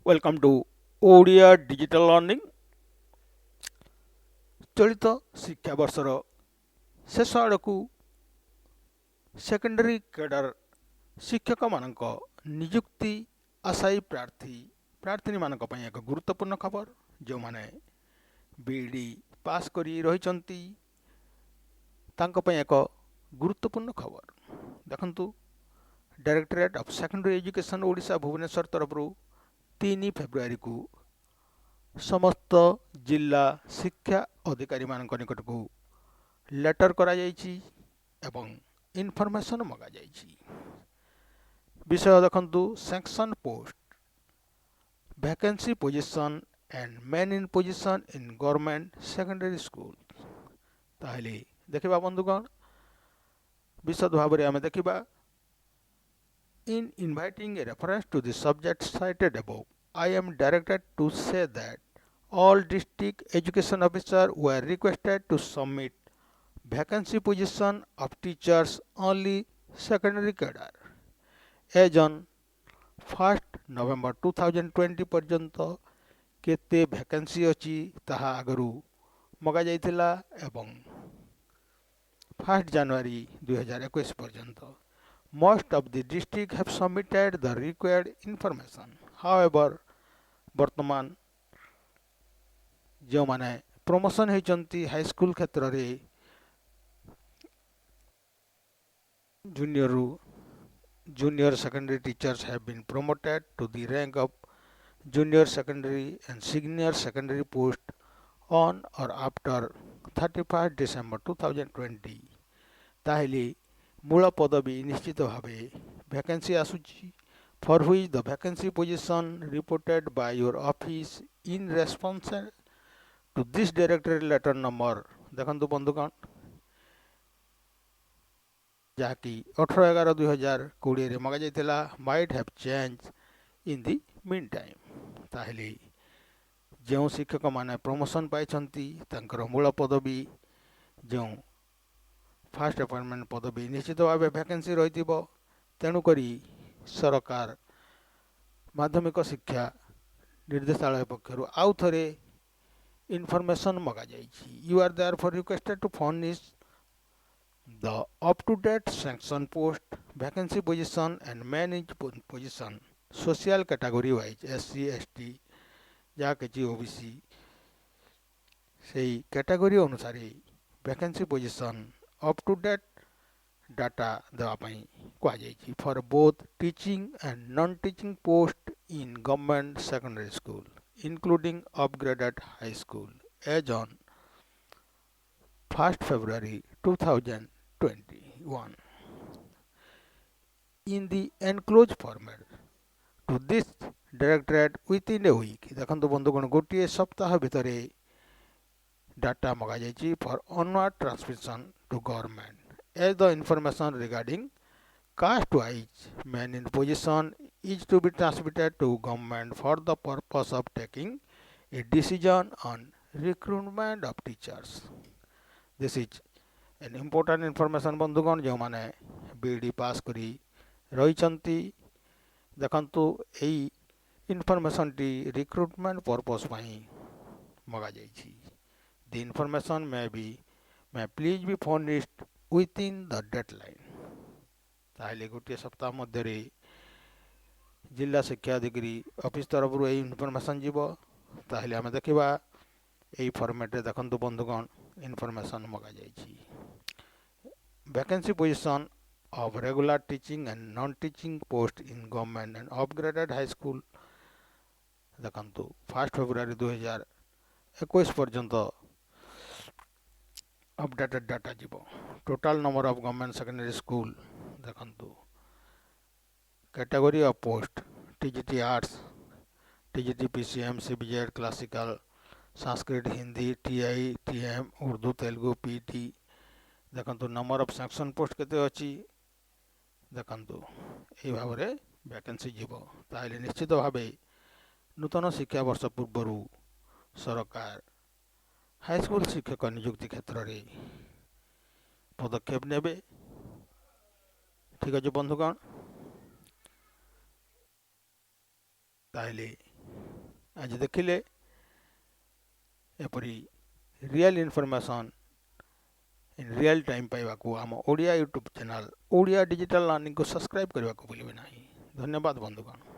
Welcome to Odia digital learning. चलित शिक्षा वर्षर शेष आड़क सेकेंडरी कैडर शिक्षक मानक नियुक्ति आशायी प्रार्थी मानक एक गुरुत्वपूर्ण खबर। जो माने बीडी पास करी रहिचंती तांको पई एक गुरुत्वपूर्ण खबर। देखंतु directorate of secondary education Odisha Bhubaneswar तरफ 3 फेब्रुआरी को समस्त जिला शिक्षा अधिकारी मान निकट को लेटर करा जाइछि एवं इनफॉरमेशन मगा जाइछि। विषय देखंतु sanction post vacancy position and men in position in government secondary school. ताहले देखिबा बंधुगण विशद भाव में आम देखिबा। In inviting a reference to the subject cited above, I am directed to say that all district education officers were requested to submit vacancy position of teachers only secondary cadre as on 1st November 2020 पर्यंत केते vacancy अछि ताहा आगरू मगा जाइथिला एवं 1st January 2021 पर्यंत most of the district have submitted the required information. However, वर्तमान जो माने प्रमोशन होइचंती हाई स्कूल क्षेत्र रे junior secondary teachers have been promoted to the rank of junior secondary and senior secondary post on or after 31st December 2020. ताहले मूल पदवी निश्चित भावे vacancy आसुची for which the vacancy position reported by your office in response to this directory letter number देखंतु बंधुगण जहाँकि 18/11/2020 रे मगा जाइथिला might have changed in the meantime। ताहले जो शिक्षक माने प्रमोशन पाइछंती तांकर मूल पदवी जो फास्ट अपॉइंटमेंट पदवी निश्चित भाव वैकेंसी रही तेणुक सरकार माध्यमिक शिक्षा निर्देशालय पक्षर आउ थे इनफॉरमेशन मगा जाइछि। You are therefore requested to furnish the up to date sanction post vacancy position and men in position social category wise SC ST जहाँ कि ओबीसी से कैटेगरी अनुसार vacancy position up to date data देवाई कहुई for both teaching and non teaching post in government secondary school including upgraded high school as on 1st February 2021 in the enclosed format to this directorate within a week। देखो बंधुगण गोटे सप्ताह भितर data मगा जाइछि for onward transmission to government as the information regarding caste wise men in position is to be transmitted to government for the purpose of taking a decision on recruitment of teachers। This is an important information बंधुगण जो माने BD पास करी रहिचंती देखंतु एई information T recruitment purpose पई मगा जाइछि। The information may please be furnished within the deadline। ताहले गोटे सप्ताह मध्य जिला शिक्षा अधिकारी ऑफिस तरफ यही इनफॉरमेशन जीव। ताहले आम देखा यही फॉर्मेट रे देखंतु बंधुगण इनफॉरमेशन मगा जाइछि। Vacancy position of regular teaching and non teaching post in government and upgraded high school देखंतु 1st February 2021 पर्यंत अपडेटेड डाटा जीव। Total number of government secondary school देखंतु category of post TGT arts TGT PCM CBZ classical Sanskrit Hindi TI TM Urdu Telugu PT देखंतु number of sanction post केते अछि देखंतु एई भाव रे वैकेंसी जीव। ताहले निश्चित भावे नूतन शिक्षा वर्ष पूर्व सरकार हाई स्कूल शिक्षक नियुक्ति क्षेत्र में पदक्षेप नेबे। ठीक अच्छे बंधुगण ताहले ଆଜି ଦେଖିଲେ ଏପରି real information in real time ପାଇବାକୁ ଆମ Odia YouTube channel Odia digital ଲର୍ଣ୍ଣିଂକୁ ସବସ୍କ୍ରାଇବ୍ କରିବାକୁ ଭୁଲିବେ ନାହିଁ। ଧନ୍ୟବାଦ ବନ୍ଧୁଗଣ।